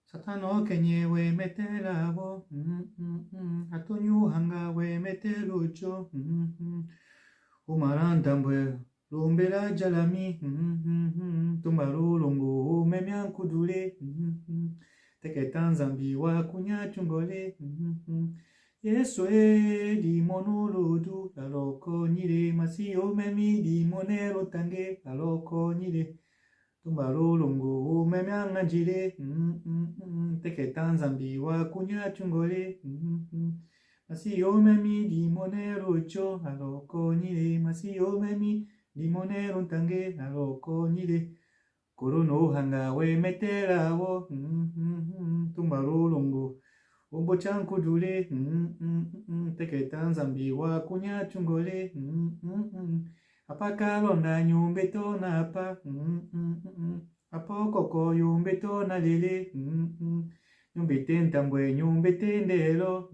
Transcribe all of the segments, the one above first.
Satano kenye we metelabo, atonyu hanga we metelucho, umarantambwe lumbela jalami, tumbaru lungu memyankudule, teketan zambi wa kunya chungole, Yesu di monuludu, aloko nyire masiyo memi di monero tange, aloko nyire. Tumbaru lungu memyanga jire teketan zambi wa kunya chungole masiyo memi di monero cho aloko nyire masiyo memi di monero tange aloko nyire korono hanga we metera wo tumbaru lungu umbo chanku dule teketan zambi wa kunya chungole apakalonda nyumbeto na apa apokoko yumbeto na lele nyumbete ntambwe nyumbete ndelo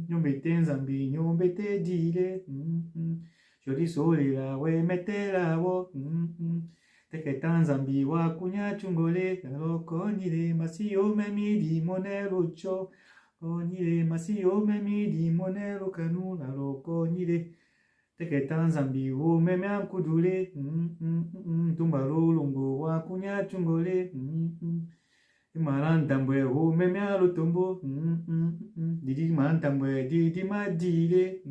nyumbete nzambi nyumbete dile joli solila we metela wo teketa nzambi wa kunya chungole aloko nyile masiyo memi di monelo cho nyile masiyo memi di monelo kanu aloko nyile teketan zambi wo memya kudule tumbaru lungu wa kunya chungole marantambwe wo memya lutombo didi marantambwe didi madile